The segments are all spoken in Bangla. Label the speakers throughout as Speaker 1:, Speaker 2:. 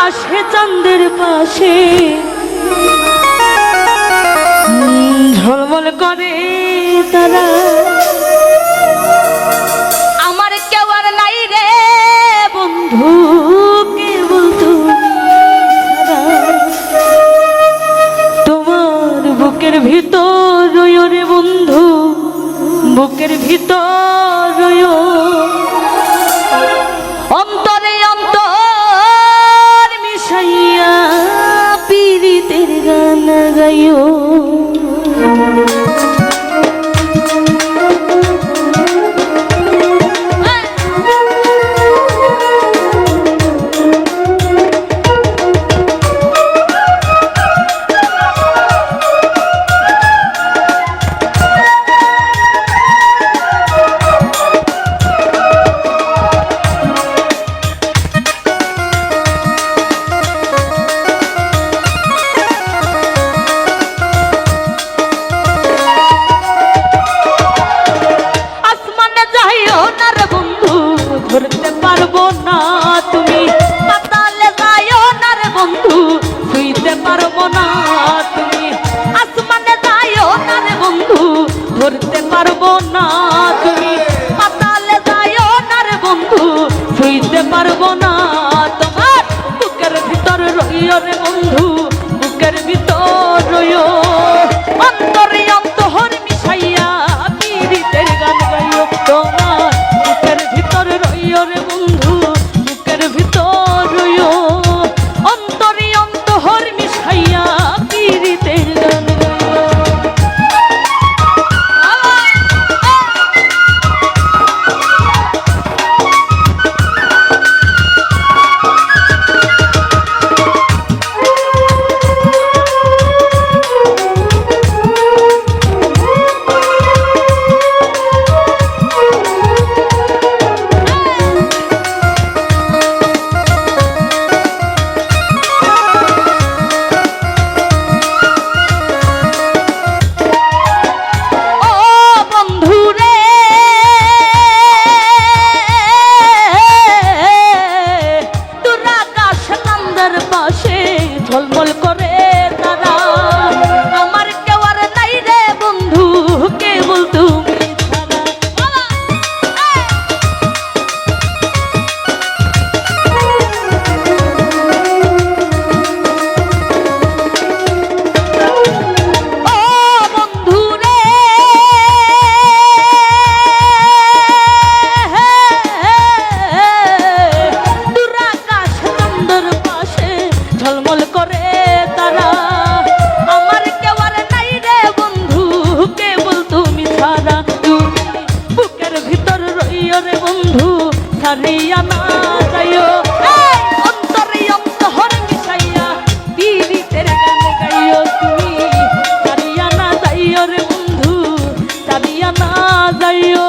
Speaker 1: আকাশে চাঁদের পাশে ঝলমল করে তারা। আমার কেউ আর নাই রে বন্ধু, কেবল তুমি ছাড়া। তোমার বুকের ভিতর রইও রে বন্ধু, বুকের ভিতর রইও, অন্তরে অন্তর মিশাইয়া পীড়িতের গান গাইও। ধরতে পারবো না তুমি, পাতালে যাইও না রে বন্ধু, ছুঁইতে পারবো না তুমি। আসমানে যাইও না রে বন্ধু, ধরতে পারবো না তুমি। পাতালে যাইও না রে বন্ধু, ছুঁইতে পারবো না। তোমার বুকের ভিতর রইও রে বন্ধু, বুকের ভিতর রইও, অন্তরে অন্তর মিশাইয়া পীড়িতের গান গাইও। তোমার বুকের ভিতর রইও রে বন্ধু, বুকের ভিতর রইও, অন্তরে অন্তর মিশাইয়া পীড়িতের গান গাইও। ঝলমল করে তারা, আমার কেউ আর নাই রে বন্ধু, কেবল তুমি ছাড়া। ও বন্ধু রে, দুরাকাশ চন্দ্র পাশে ঝলমল করে তারা, আমার কেউ আর নাই রে বন্ধু, কেবল তুমি ছাড়া। তুমি বুকের ভিতর রইও রে বন্ধু, ছাড়িয়া না যাইও, অন্তরে অন্তর মিশাইয়া পীড়িতের গান গাইও। তুমি ছাড়িয়া না যাইও রে বন্ধু, ছাড়িয়া না যাইও,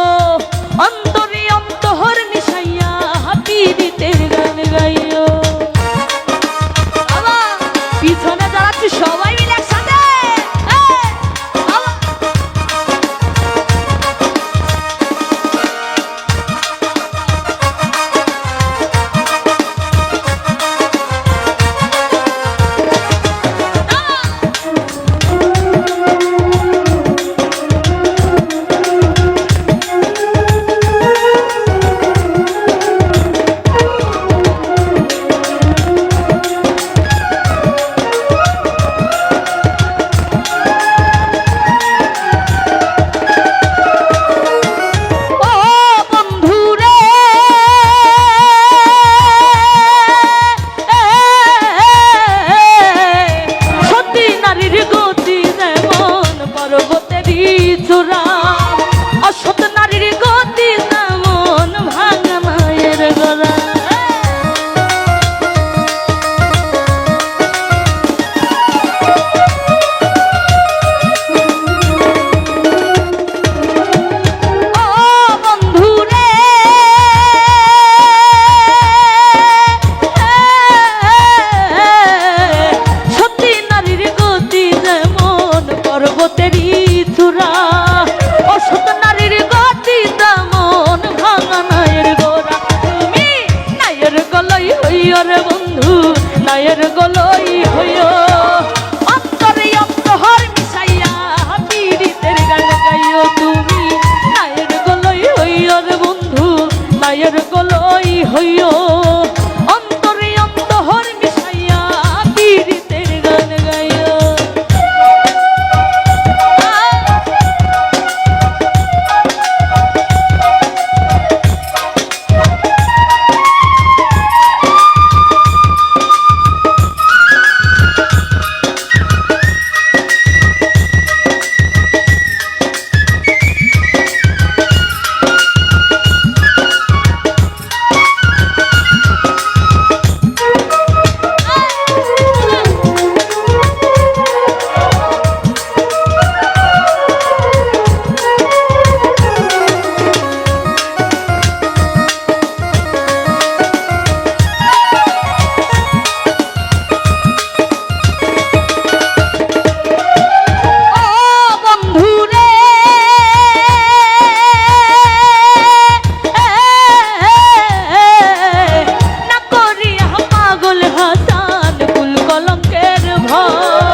Speaker 1: অন্তরে অন্তর মিশাইয়া পীড়িতের গান গাইও। নায়ের গলই হইও অন্তরে অন্তহর মিশাইয়া পীড়িতের গান গাইও তুমি নায়ের গলই হইও রে বন্ধু নায়ের গলই হইও অন্তরে অন্তহর মিশাইয়া পীড়িতের গান গাইও ভয়